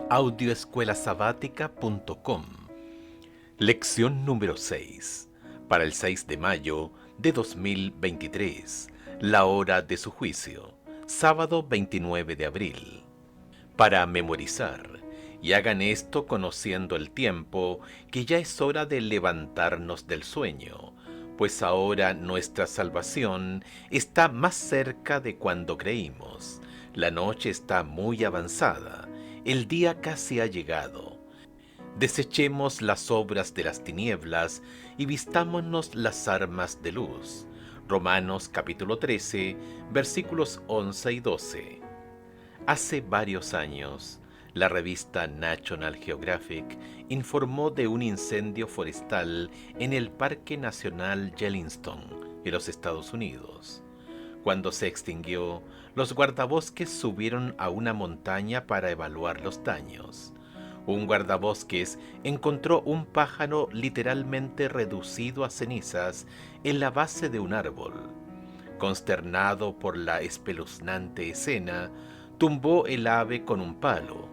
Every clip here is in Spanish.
Audioescuelasabática.com. Lección número 6. Para el 6 de mayo de 2023. La hora de su juicio. Sábado 29 de abril. Para memorizar. Y hagan esto conociendo el tiempo, que ya es hora de levantarnos del sueño, pues ahora nuestra salvación está más cerca de cuando creímos. La noche está muy avanzada, el día casi ha llegado. Desechemos las obras de las tinieblas y vistámonos las armas de luz. Romanos capítulo 13, versículos 11 y 12. Hace varios años, la revista National Geographic informó de un incendio forestal en el Parque Nacional Yellowstone, en los Estados Unidos. Cuando se extinguió, los guardabosques subieron a una montaña para evaluar los daños. Un guardabosques encontró un pájaro literalmente reducido a cenizas en la base de un árbol. Consternado por la espeluznante escena, tumbó el ave con un palo.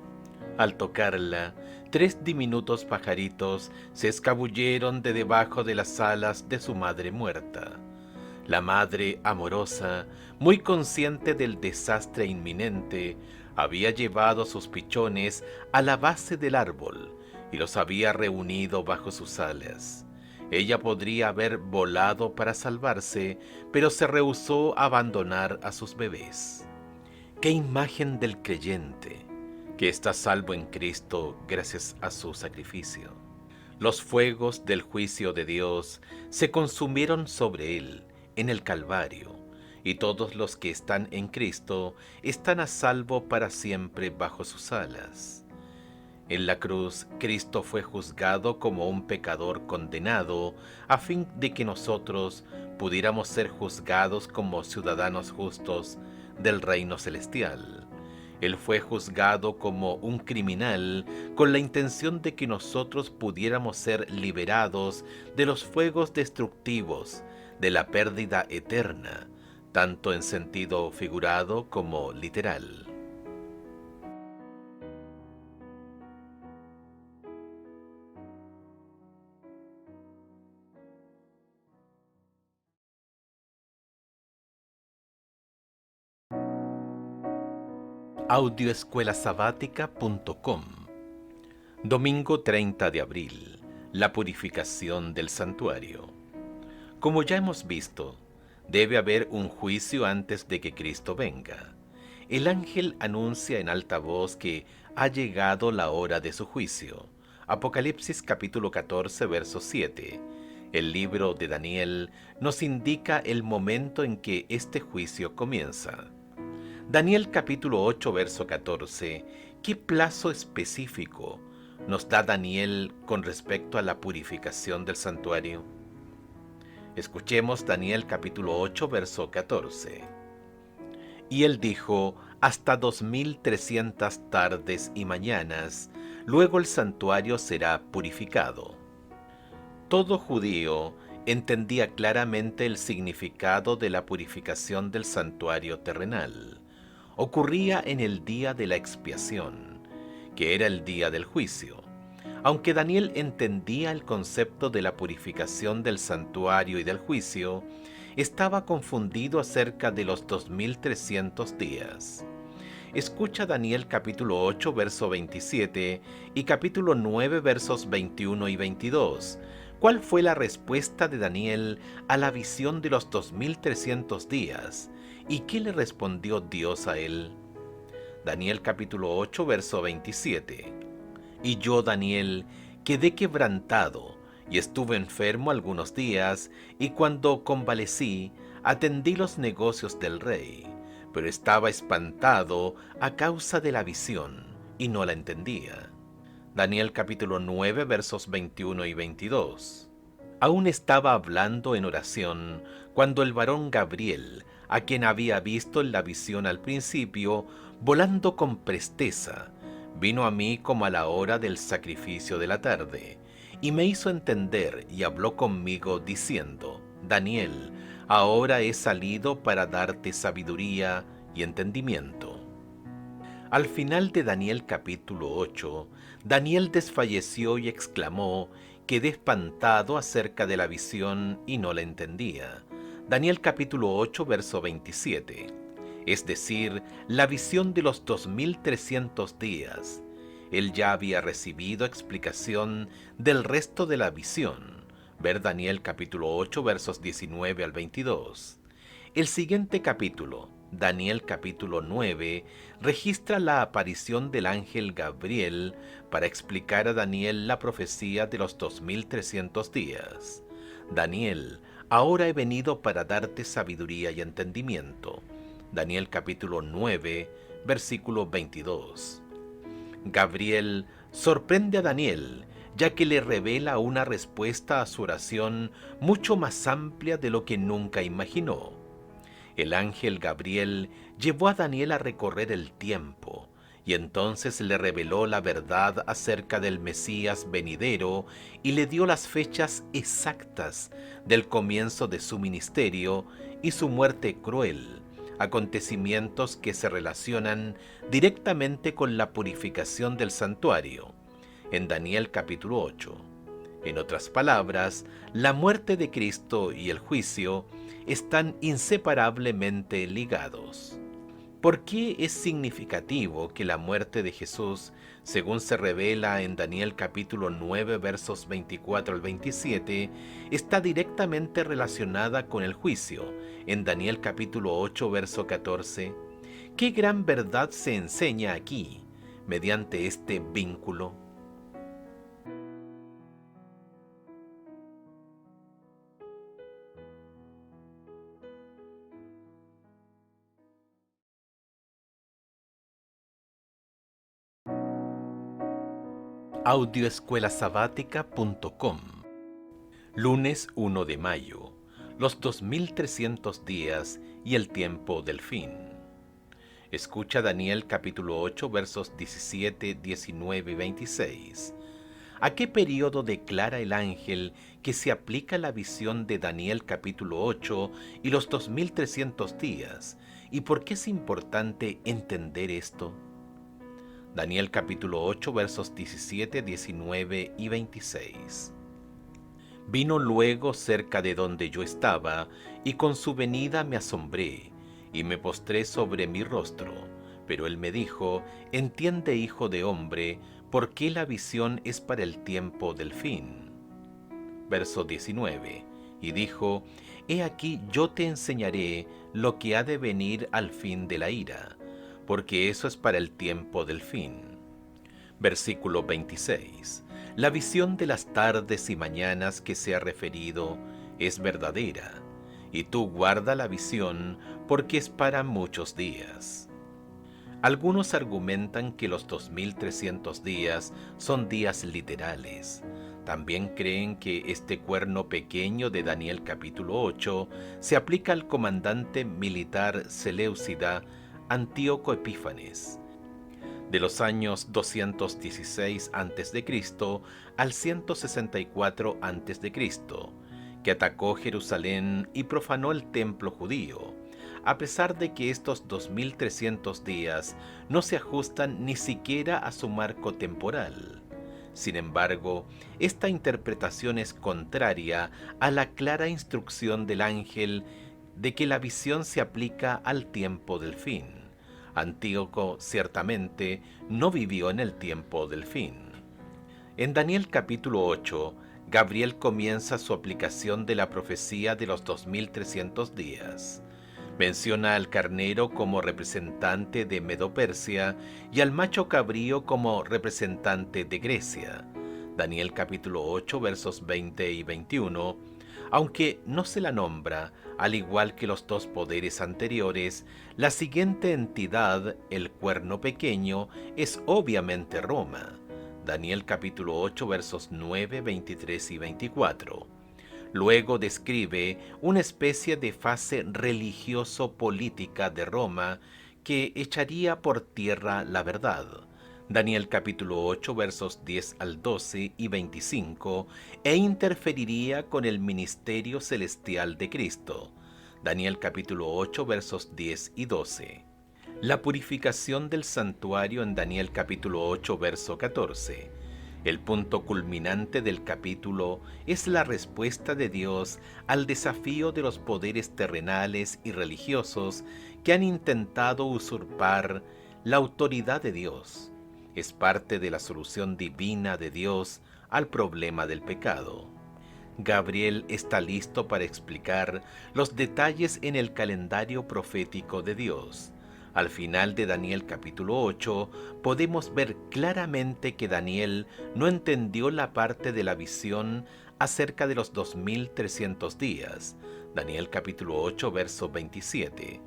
Al tocarla, 3 diminutos pajaritos se escabulleron de debajo de las alas de su madre muerta. La madre amorosa, muy consciente del desastre inminente, había llevado sus pichones a la base del árbol y los había reunido bajo sus alas. Ella podría haber volado para salvarse, pero se rehusó a abandonar a sus bebés. ¡Qué imagen del creyente, que está salvo en Cristo gracias a su sacrificio! Los fuegos del juicio de Dios se consumieron sobre él en el Calvario, y todos los que están en Cristo están a salvo para siempre bajo sus alas. En la cruz, Cristo fue juzgado como un pecador condenado, a fin de que nosotros pudiéramos ser juzgados como ciudadanos justos del reino celestial. Él fue juzgado como un criminal con la intención de que nosotros pudiéramos ser liberados de los fuegos destructivos, de la pérdida eterna, tanto en sentido figurado como literal. Audioescuelasabática.com. Domingo 30 de abril. La purificación del santuario. Como ya hemos visto, debe haber un juicio antes de que Cristo venga. El ángel anuncia en alta voz que ha llegado la hora de su juicio. Apocalipsis capítulo 14, verso 7. El libro de Daniel nos indica el momento en que este juicio comienza. Daniel capítulo 8, verso 14. ¿Qué plazo específico nos da Daniel con respecto a la purificación del santuario? Escuchemos Daniel capítulo 8, verso 14. Y él dijo, hasta 2300 tardes y mañanas, luego el santuario será purificado. Todo judío entendía claramente el significado de la purificación del santuario terrenal. Ocurría en el día de la expiación, que era el día del juicio. Aunque Daniel entendía el concepto de la purificación del santuario y del juicio, estaba confundido acerca de los 2300 días. Escucha Daniel capítulo 8, verso 27 y capítulo 9, versos 21 y 22. ¿Cuál fue la respuesta de Daniel a la visión de los 2300 días? ¿Y qué le respondió Dios a él? Daniel capítulo 8, verso 27. Y yo, Daniel, quedé quebrantado y estuve enfermo algunos días, y cuando convalecí, atendí los negocios del rey, pero estaba espantado a causa de la visión, y no la entendía. Daniel capítulo 9, versos 21 y 22. Aún estaba hablando en oración, cuando el varón Gabriel, a quien había visto en la visión al principio, volando con presteza, vino a mí como a la hora del sacrificio de la tarde, y me hizo entender y habló conmigo diciendo, Daniel, ahora he salido para darte sabiduría y entendimiento. Al final de Daniel capítulo 8, Daniel desfalleció y exclamó: quedé espantado acerca de la visión y no la entendía. Daniel capítulo 8, verso 27. Es decir, la visión de los 2300 días. Él ya había recibido explicación del resto de la visión. Ver Daniel capítulo 8, versos 19 al 22. El siguiente capítulo, Daniel capítulo 9, registra la aparición del ángel Gabriel para explicar a Daniel la profecía de los 2300 días. Daniel, ahora he venido para darte sabiduría y entendimiento. Daniel capítulo 9, versículo 22. Gabriel sorprende a Daniel, ya que le revela una respuesta a su oración mucho más amplia de lo que nunca imaginó. El ángel Gabriel llevó a Daniel a recorrer el tiempo, y entonces le reveló la verdad acerca del Mesías venidero y le dio las fechas exactas del comienzo de su ministerio y su muerte cruel, acontecimientos que se relacionan directamente con la purificación del santuario, en Daniel capítulo 8. En otras palabras, la muerte de Cristo y el juicio están inseparablemente ligados. ¿Por qué es significativo que la muerte de Jesús, según se revela en Daniel capítulo 9 versos 24 al 27, está directamente relacionada con el juicio, en Daniel capítulo 8 verso 14? ¿Qué gran verdad se enseña aquí, mediante este vínculo? Audioescuelasabática.com. Lunes 1 de mayo. Los 2300 días y el tiempo del fin. Escucha Daniel capítulo 8 versos 17, 19 y 26. ¿A qué periodo declara el ángel que se aplica la visión de Daniel capítulo 8 y los 2300 días? ¿Y por qué es importante entender esto? Daniel capítulo 8 versos 17, 19 y 26. Vino luego cerca de donde yo estaba, y con su venida me asombré, y me postré sobre mi rostro. Pero él me dijo: entiende, hijo de hombre, ¿por qué la visión es para el tiempo del fin? Verso 19. Y dijo: he aquí yo te enseñaré lo que ha de venir al fin de la ira, porque eso es para el tiempo del fin. Versículo 26. La visión de las tardes y mañanas que se ha referido es verdadera, y tú guarda la visión, porque es para muchos días. Algunos argumentan que los 2300 días son días literales. También creen que este cuerno pequeño de Daniel capítulo 8 se aplica al comandante militar Seleucida Antíoco Epífanes, de los años 216 a.C. al 164 a.C., que atacó Jerusalén y profanó el templo judío, a pesar de que estos 2300 días no se ajustan ni siquiera a su marco temporal. Sin embargo, esta interpretación es contraria a la clara instrucción del ángel de que la visión se aplica al tiempo del fin. Antíoco ciertamente no vivió en el tiempo del fin. En Daniel capítulo 8, Gabriel comienza su aplicación de la profecía de los 2300 días. Menciona al carnero como representante de Medo-Persia y al macho cabrío como representante de Grecia. Daniel capítulo 8 versos 20 y 21. Aunque no se la nombra, al igual que los dos poderes anteriores, la siguiente entidad, el cuerno pequeño, es obviamente Roma. Daniel capítulo 8 versos 9, 23 y 24. Luego describe una especie de fase religioso-política de Roma que echaría por tierra la verdad. Daniel capítulo 8 versos 10 al 12 y 25, e interferiría con el ministerio celestial de Cristo. Daniel capítulo 8 versos 10 y 12. La purificación del santuario en Daniel capítulo 8, verso 14. El punto culminante del capítulo es la respuesta de Dios al desafío de los poderes terrenales y religiosos que han intentado usurpar la autoridad de Dios. Es parte de la solución divina de Dios al problema del pecado. Gabriel está listo para explicar los detalles en el calendario profético de Dios. Al final de Daniel capítulo 8, podemos ver claramente que Daniel no entendió la parte de la visión acerca de los 2300 días. Daniel capítulo 8, verso 27.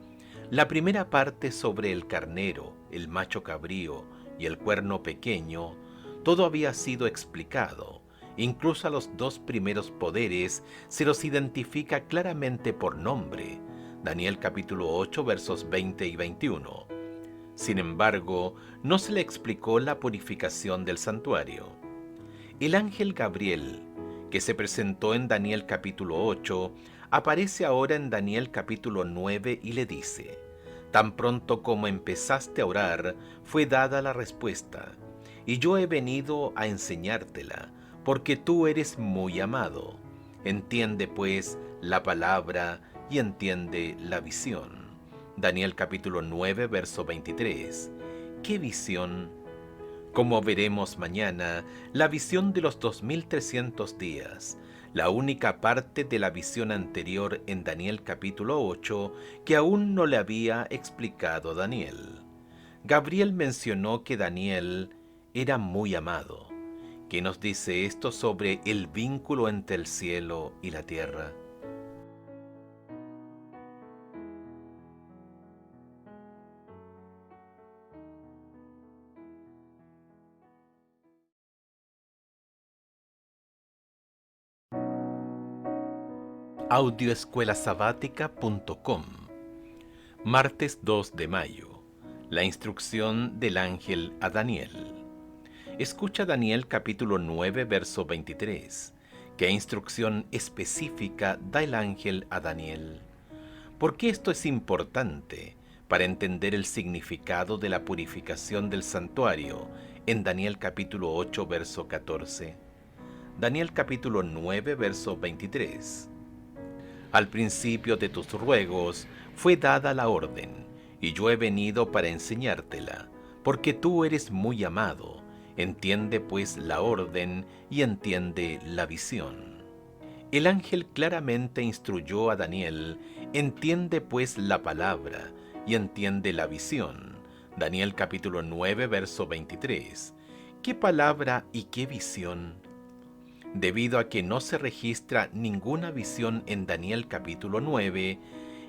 La primera parte sobre el carnero, el macho cabrío y el cuerno pequeño, todo había sido explicado. Incluso a los dos primeros poderes se los identifica claramente por nombre. Daniel capítulo 8 versos 20 y 21. Sin embargo, no se le explicó la purificación del santuario. El ángel Gabriel, que se presentó en Daniel capítulo 8, aparece ahora en Daniel capítulo 9 y le dice: «Tan pronto como empezaste a orar, fue dada la respuesta, y yo he venido a enseñártela, porque tú eres muy amado. Entiende pues la palabra y entiende la visión». Daniel capítulo 9, verso 23. ¿Qué visión? Como veremos mañana, la visión de los 2300 días, la única parte de la visión anterior en Daniel capítulo 8 que aún no le había explicado Daniel. Gabriel mencionó que Daniel era muy amado. ¿Qué nos dice esto sobre el vínculo entre el cielo y la tierra? Audioescuelasabática.com. Martes 2 de mayo. La instrucción del ángel a Daniel. Escucha Daniel capítulo 9, verso 23. ¿Qué instrucción específica da el ángel a Daniel? ¿Por qué esto es importante para entender el significado de la purificación del santuario en Daniel capítulo 8, verso 14? Daniel capítulo 9, verso 23. Al principio de tus ruegos fue dada la orden, y yo he venido para enseñártela, porque tú eres muy amado. Entiende pues la orden y entiende la visión. El ángel claramente instruyó a Daniel: entiende pues la palabra y entiende la visión. Daniel capítulo 9, verso 23. ¿Qué palabra y qué visión? Debido a que no se registra ninguna visión en Daniel capítulo 9,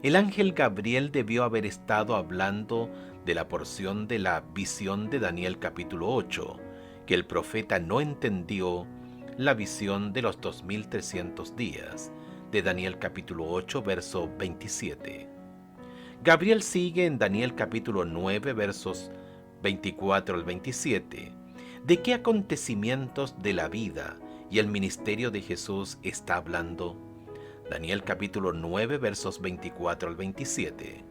el ángel Gabriel debió haber estado hablando de la porción de la visión de Daniel capítulo 8, que el profeta no entendió, la visión de los 2300 días, de Daniel capítulo 8, verso 27. Gabriel sigue en Daniel capítulo 9, versos 24 al 27. ¿De qué acontecimientos de la vida y el ministerio de Jesús está hablando? Daniel capítulo 9, versos 24 al 27.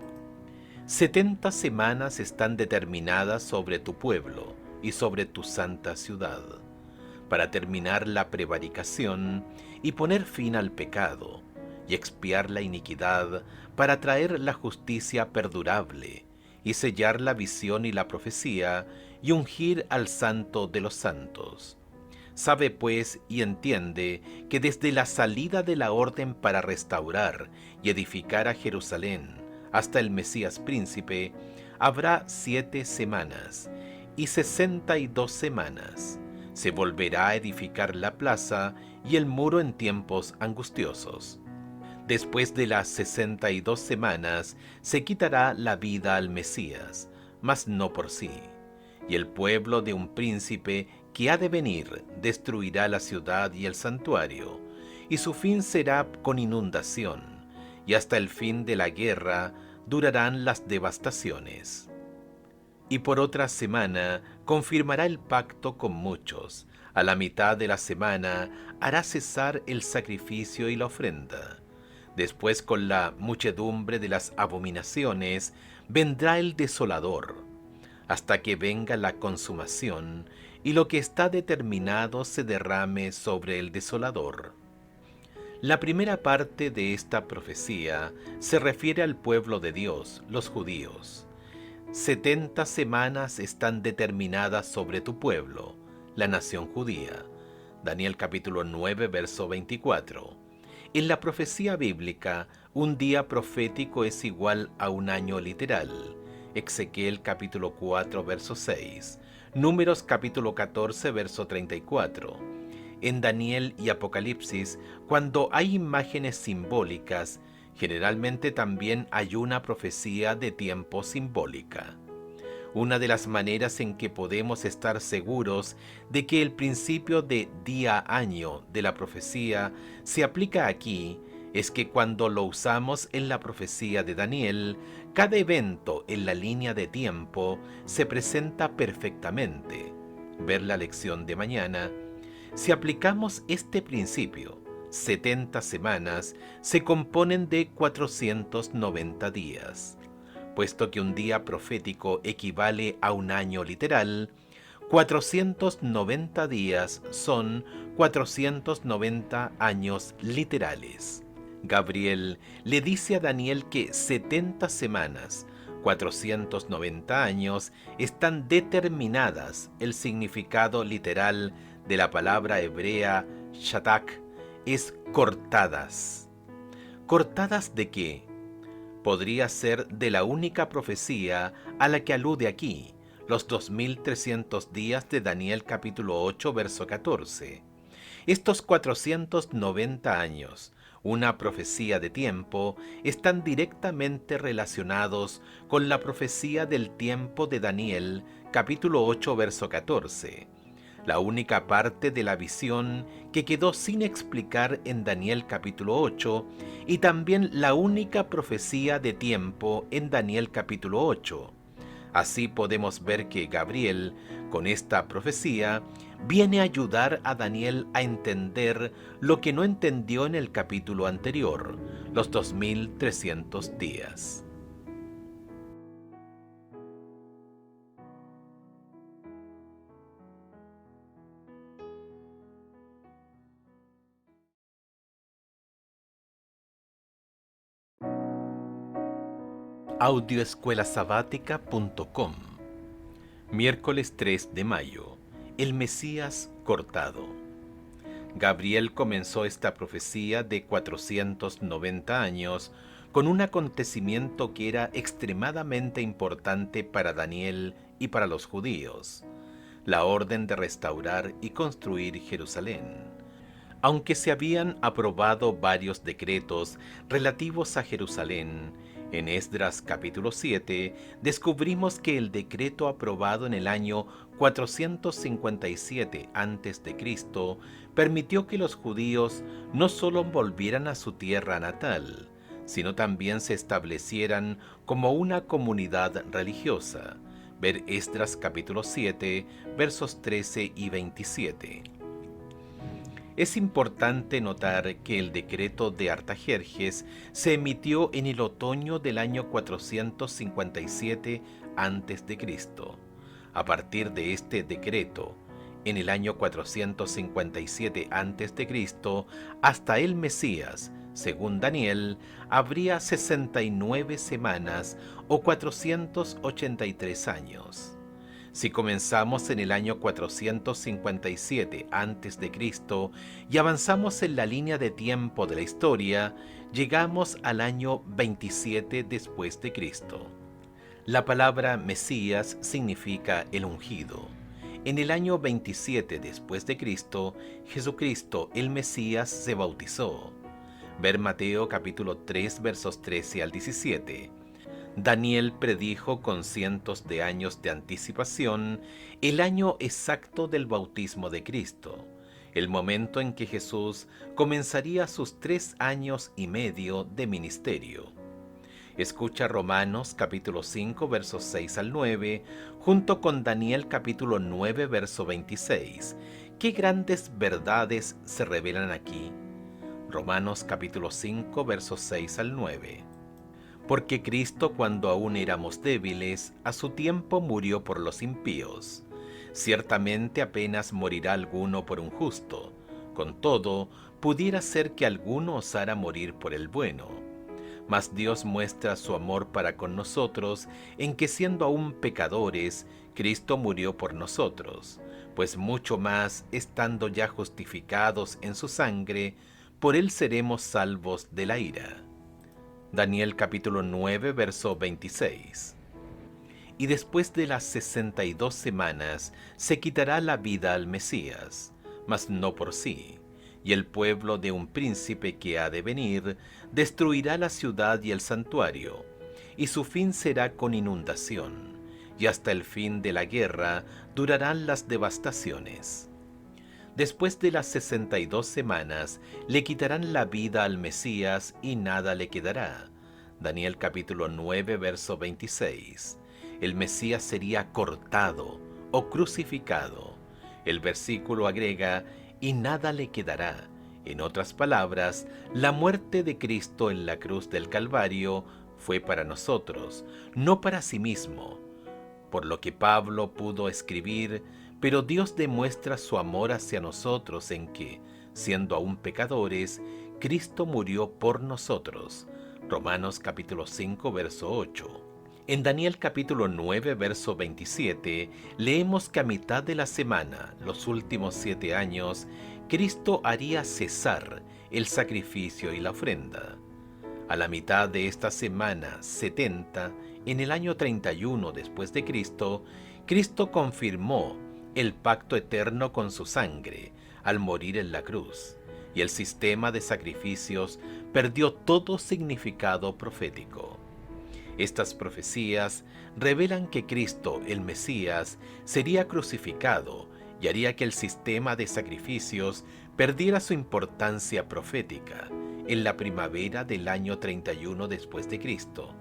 70 semanas están determinadas sobre tu pueblo y sobre tu santa ciudad, para terminar la prevaricación y poner fin al pecado, y expiar la iniquidad, para traer la justicia perdurable, y sellar la visión y la profecía, y ungir al santo de los santos. Sabe pues y entiende que desde la salida de la orden para restaurar y edificar a Jerusalén hasta el Mesías príncipe, habrá 7 semanas y 62 semanas. Se volverá a edificar la plaza y el muro en tiempos angustiosos. Después de las 62 semanas se quitará la vida al Mesías, mas no por sí. Y el pueblo de un príncipe que ha de venir destruirá la ciudad y el santuario, y su fin será con inundación, y hasta el fin de la guerra durarán las devastaciones. Y por otra semana confirmará el pacto con muchos. A la mitad de la semana hará cesar el sacrificio y la ofrenda. Después, con la muchedumbre de las abominaciones, vendrá el desolador, hasta que venga la consumación y lo que está determinado se derrame sobre el desolador. La primera parte de esta profecía se refiere al pueblo de Dios, los judíos. 70 semanas están determinadas sobre tu pueblo, la nación judía. Daniel capítulo 9, verso 24. En la profecía bíblica, un día profético es igual a un año literal. Ezequiel capítulo 4, verso 6. Números capítulo 14, verso 34. En Daniel y Apocalipsis, cuando hay imágenes simbólicas, generalmente también hay una profecía de tiempo simbólica. Una de las maneras en que podemos estar seguros de que el principio de día-año de la profecía se aplica aquí es que cuando lo usamos en la profecía de Daniel, cada evento en la línea de tiempo se presenta perfectamente. Ver la lección de mañana. Si aplicamos este principio, 70 semanas se componen de 490 días. Puesto que un día profético equivale a un año literal, 490 días son 490 años literales. Gabriel le dice a Daniel que 70 semanas, 490 años, están determinadas. El significado literal de la palabra hebrea shatak es cortadas. ¿Cortadas de qué? Podría ser de la única profecía a la que alude aquí, los 2300 días de Daniel capítulo 8, verso 14. Estos 490 años, una profecía de tiempo, están directamente relacionados con la profecía del tiempo de Daniel capítulo 8, verso 14. La única parte de la visión que quedó sin explicar en Daniel capítulo 8 y también la única profecía de tiempo en Daniel capítulo 8. Así podemos ver que Gabriel, con esta profecía, viene a ayudar a Daniel a entender lo que no entendió en el capítulo anterior, los 2300 días. Audioescuelasabática.com. Miércoles 3 de mayo. El Mesías cortado. Gabriel comenzó esta profecía de 490 años con un acontecimiento que era extremadamente importante para Daniel y para los judíos: la orden de restaurar y construir Jerusalén. Aunque se habían aprobado varios decretos relativos a Jerusalén, en Esdras capítulo 7 descubrimos que el decreto aprobado en el año 457 a.C. permitió que los judíos no solo volvieran a su tierra natal, sino también se establecieran como una comunidad religiosa. Ver Esdras capítulo 7, versos 13 y 27. Es importante notar que el decreto de Artajerjes se emitió en el otoño del año 457 a.C. A partir de este decreto, en el año 457 a.C., hasta el Mesías, según Daniel, habría 69 semanas o 483 años. Si comenzamos en el año 457 a.C. y avanzamos en la línea de tiempo de la historia, llegamos al año 27 después de Cristo. La palabra Mesías significa el ungido. En el año 27 después de Cristo, Jesucristo, el Mesías, se bautizó. Ver Mateo capítulo 3 versos 13 al 17. Daniel predijo con cientos de años de anticipación el año exacto del bautismo de Cristo, el momento en que Jesús comenzaría sus 3 años y medio de ministerio. Escucha Romanos capítulo 5 versos 6 al 9, junto con Daniel capítulo 9 verso 26. ¿Qué grandes verdades se revelan aquí? Romanos capítulo 5 versos 6 al 9. Porque Cristo, cuando aún éramos débiles, a su tiempo murió por los impíos. Ciertamente apenas morirá alguno por un justo. Con todo, pudiera ser que alguno osara morir por el bueno. Mas Dios muestra su amor para con nosotros en que, siendo aún pecadores, Cristo murió por nosotros, pues mucho más, estando ya justificados en su sangre, por él seremos salvos de la ira. Daniel capítulo 9, verso 26. Y después de las 62 semanas se quitará la vida al Mesías, mas no por sí. Y el pueblo de un príncipe que ha de venir destruirá la ciudad y el santuario, y su fin será con inundación, y hasta el fin de la guerra durarán las devastaciones. Después de las 62 semanas le quitarán la vida al Mesías y nada le quedará. Daniel capítulo 9, verso 26. El Mesías sería cortado o crucificado. El versículo agrega, y nada le quedará. En otras palabras, la muerte de Cristo en la cruz del Calvario fue para nosotros, no para sí mismo. Por lo que Pablo pudo escribir, pero Dios demuestra su amor hacia nosotros en que, siendo aún pecadores, Cristo murió por nosotros. Romanos capítulo 5, verso 8. En Daniel capítulo 9, verso 27, leemos que a mitad de la semana, los últimos 7 años, Cristo haría cesar el sacrificio y la ofrenda. A la mitad de esta semana 70, en el año 31 después de Cristo, Cristo confirmó el pacto eterno con su sangre al morir en la cruz, y el sistema de sacrificios perdió todo significado profético. Estas profecías revelan que Cristo, el Mesías, sería crucificado y haría que el sistema de sacrificios perdiera su importancia profética en la primavera del año 31 después de Cristo.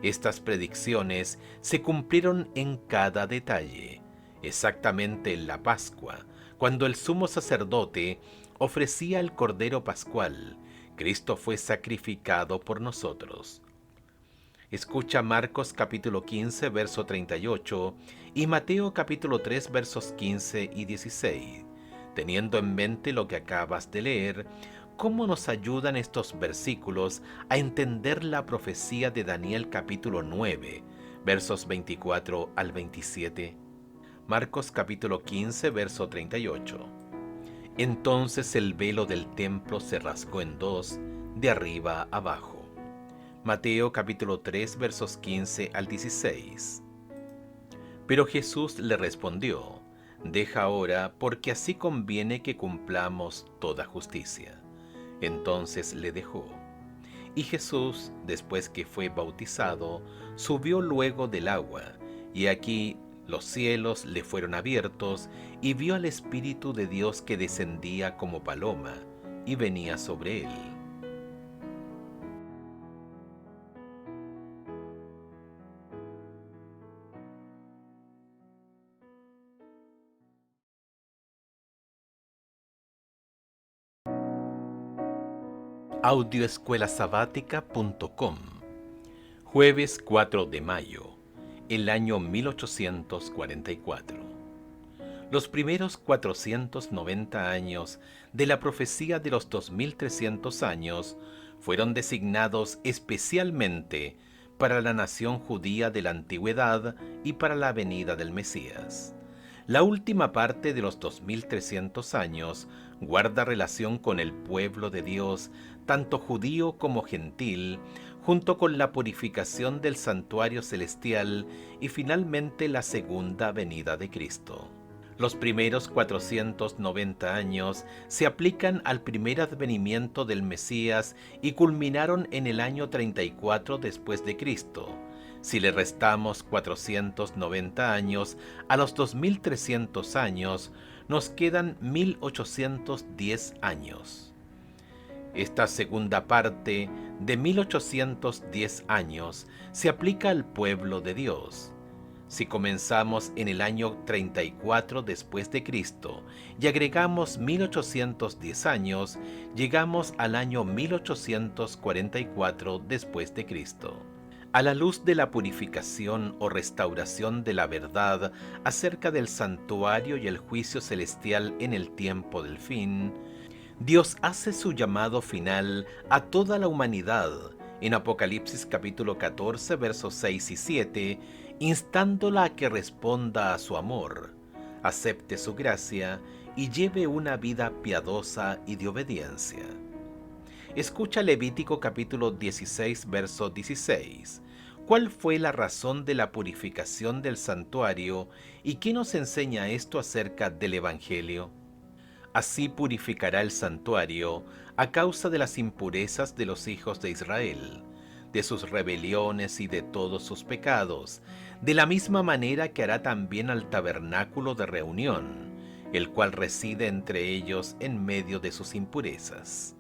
Estas predicciones se cumplieron en cada detalle, exactamente en la Pascua, cuando el sumo sacerdote ofrecía el Cordero Pascual. Cristo fue sacrificado por nosotros. Escucha Marcos capítulo 15, verso 38 y Mateo capítulo 3, versos 15 y 16. Teniendo en mente lo que acabas de leer, ¿cómo nos ayudan estos versículos a entender la profecía de Daniel capítulo 9, versos 24 al 27? Marcos capítulo 15, verso 38. Entonces el velo del templo se rasgó en dos, de arriba abajo. Mateo capítulo 3, versos 15 al 16. Pero Jesús le respondió, deja ahora, porque así conviene que cumplamos toda justicia. Entonces le dejó. Y Jesús, después que fue bautizado, subió luego del agua, y aquí los cielos le fueron abiertos, y vio al Espíritu de Dios que descendía como paloma, y venía sobre él. Audioescuelasabática.com. Jueves 4 de mayo, el año 1844. Los primeros 490 años de la profecía de los 2300 años fueron designados especialmente para la nación judía de la antigüedad y para la venida del Mesías. La última parte de los 2300 años guarda relación con el pueblo de Dios, tanto judío como gentil, junto con la purificación del santuario celestial y finalmente la segunda venida de Cristo. Los primeros 490 años se aplican al primer advenimiento del Mesías y culminaron en el año 34 después de Cristo. Si le restamos 490 años a los 2300 años, nos quedan 1810 años. Esta segunda parte de 1810 años se aplica al pueblo de Dios. Si comenzamos en el año 34 después de Cristo y agregamos 1810 años, llegamos al año 1844 después de Cristo. A la luz de la purificación o restauración de la verdad acerca del santuario y el juicio celestial en el tiempo del fin, Dios hace su llamado final a toda la humanidad en Apocalipsis capítulo 14 versos 6 y 7, instándola a que responda a su amor, acepte su gracia y lleve una vida piadosa y de obediencia. Escucha Levítico capítulo 16 verso 16. ¿Cuál fue la razón de la purificación del santuario y qué nos enseña esto acerca del Evangelio? Así purificará el santuario a causa de las impurezas de los hijos de Israel, de sus rebeliones y de todos sus pecados, de la misma manera que hará también al tabernáculo de reunión, el cual reside entre ellos en medio de sus impurezas.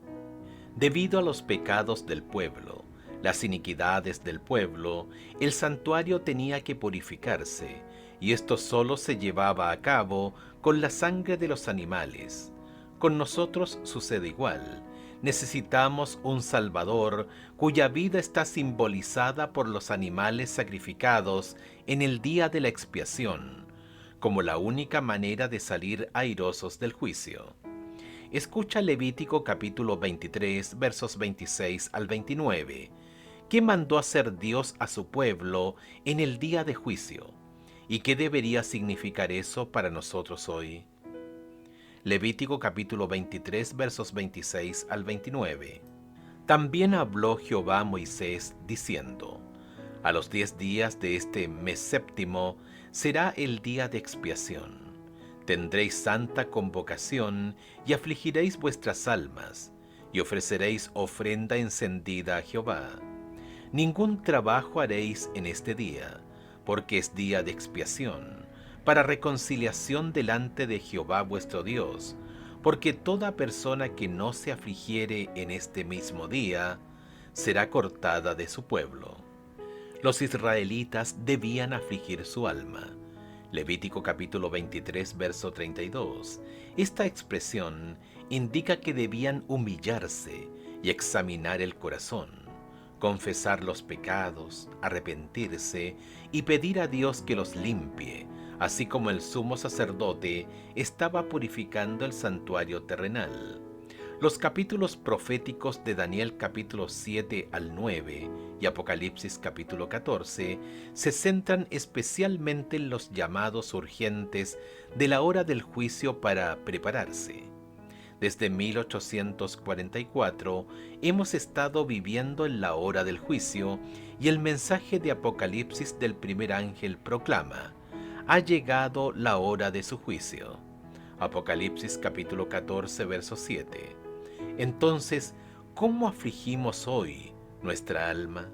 Debido a los pecados del pueblo, las iniquidades del pueblo, el santuario tenía que purificarse, y esto solo se llevaba a cabo con la sangre de los animales. Con nosotros sucede igual. Necesitamos un Salvador cuya vida está simbolizada por los animales sacrificados en el día de la expiación, como la única manera de salir airosos del juicio. Escucha Levítico capítulo 23, versos 26 al 29. ¿Qué mandó hacer Dios a su pueblo en el día de juicio? ¿Y qué debería significar eso para nosotros hoy? Levítico capítulo 23, versos 26 al 29. También habló Jehová a Moisés, diciendo: A los 10 días de este mes séptimo será el día de expiación. Tendréis santa convocación y afligiréis vuestras almas, y ofreceréis ofrenda encendida a Jehová. Ningún trabajo haréis en este día, porque es día de expiación, para reconciliación delante de Jehová vuestro Dios, porque toda persona que no se afligiere en este mismo día, será cortada de su pueblo. Los israelitas debían afligir su alma. Levítico capítulo 23, verso 32. Esta expresión indica que debían humillarse y examinar el corazón, confesar los pecados, arrepentirse y pedir a Dios que los limpie, así como el sumo sacerdote estaba purificando el santuario terrenal. Los capítulos proféticos de Daniel capítulo 7 al 9 y Apocalipsis capítulo 14 se centran especialmente en los llamados urgentes de la hora del juicio para prepararse. Desde 1844 hemos estado viviendo en la hora del juicio y el mensaje de Apocalipsis del primer ángel proclama: ha llegado la hora de su juicio. Apocalipsis capítulo 14 verso 7. Entonces, ¿cómo afligimos hoy nuestra alma?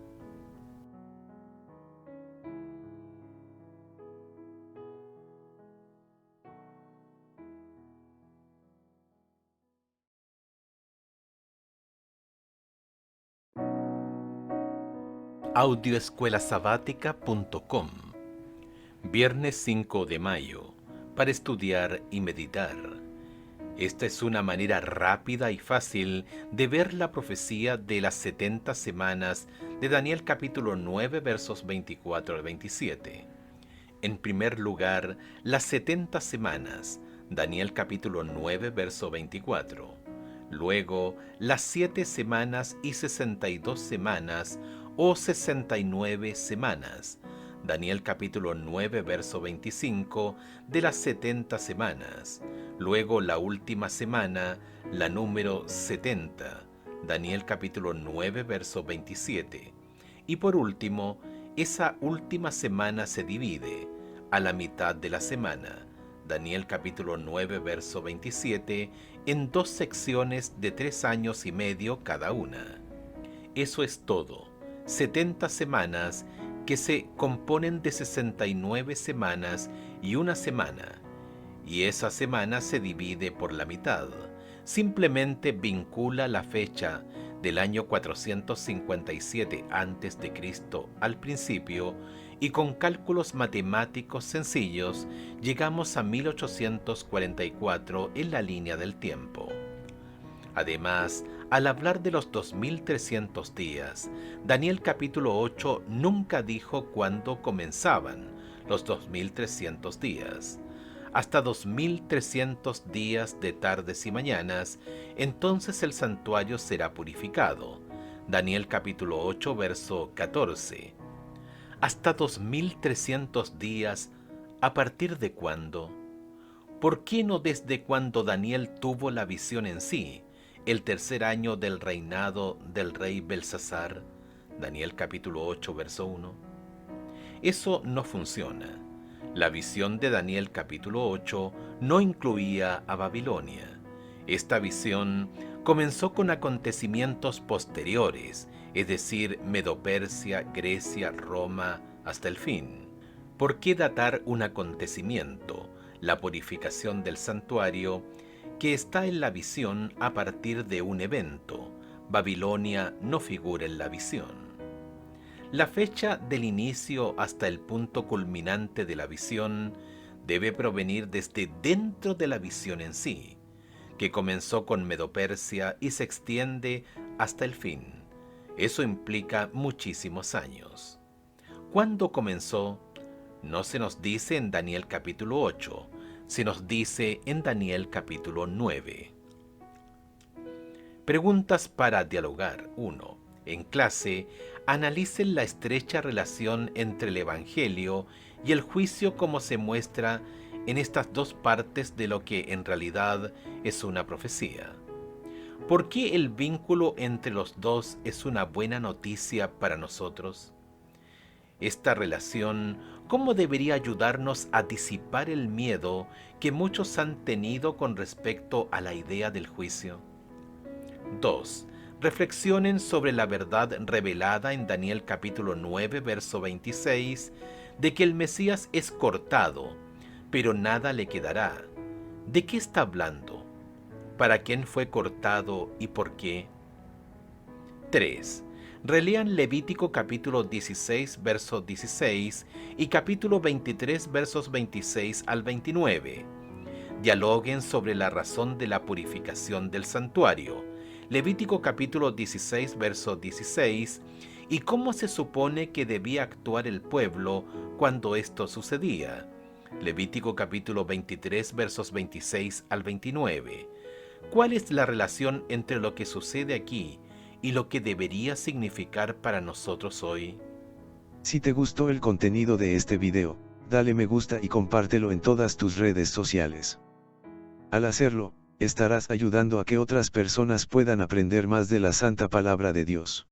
Audioescuelasabática.com. Viernes 5 de mayo, para estudiar y meditar. Esta es una manera rápida y fácil de ver la profecía de las 70 semanas de Daniel capítulo 9 versos 24 al 27. En primer lugar, las 70 semanas, Daniel capítulo 9 verso 24. Luego, las 7 semanas y 62 semanas o 69 semanas, Daniel capítulo 9 verso 25 de las 70 semanas. Luego la última semana, la número 70, Daniel capítulo 9 verso 27. Y por último, esa última semana se divide a la mitad de la semana, Daniel capítulo 9 verso 27, en 2 secciones de 3 años y medio cada una. Eso es todo, 70 semanas que se componen de 69 semanas y una semana, y esa semana se divide por la mitad. Simplemente vincula la fecha del año 457 a.C. al principio y con cálculos matemáticos sencillos llegamos a 1844 en la línea del tiempo. Además, Al hablar de los 2300 días, Daniel capítulo 8 nunca dijo cuándo comenzaban los 2300 días. Hasta 2300 días de tardes y mañanas, entonces el santuario será purificado. Daniel capítulo 8, verso 14. Hasta 2300 días, ¿a partir de cuándo? ¿Por qué no desde cuando Daniel tuvo la visión en sí, el tercer año del reinado del rey Belsasar? Daniel capítulo 8, verso 1. Eso no funciona. La visión de Daniel capítulo 8 no incluía a Babilonia. Esta visión comenzó con acontecimientos posteriores, es decir, Medo-Persia, Grecia, Roma, hasta el fin. ¿Por qué datar un acontecimiento, la purificación del santuario, que está en la visión a partir de un evento? Babilonia no figura en la visión. La fecha del inicio hasta el punto culminante de la visión debe provenir desde dentro de la visión en sí, que comenzó con Medo-Persia y se extiende hasta el fin. Eso implica muchísimos años. ¿Cuándo comenzó? No se nos dice en Daniel capítulo 8, se nos dice en Daniel capítulo 9. Preguntas para dialogar. 1. En clase, analicen la estrecha relación entre el Evangelio y el juicio como se muestra en estas dos partes de lo que en realidad es una profecía. ¿Por qué el vínculo entre los dos es una buena noticia para nosotros? Esta relación, ¿cómo debería ayudarnos a disipar el miedo que muchos han tenido con respecto a la idea del juicio? 2. Reflexionen sobre la verdad revelada en Daniel capítulo 9, verso 26, de que el Mesías es cortado, pero nada le quedará. ¿De qué está hablando? ¿Para quién fue cortado y por qué? 3. Relean Levítico capítulo 16, verso 16 y capítulo 23, versos 26 al 29. Dialoguen sobre la razón de la purificación del santuario. Levítico capítulo 16, verso 16, y cómo se supone que debía actuar el pueblo cuando esto sucedía. Levítico capítulo 23, versos 26 al 29. ¿Cuál es la relación entre lo que sucede aquí y lo que debería significar para nosotros hoy? Si te gustó el contenido de este video, dale me gusta y compártelo en todas tus redes sociales. Al hacerlo, estarás ayudando a que otras personas puedan aprender más de la Santa Palabra de Dios.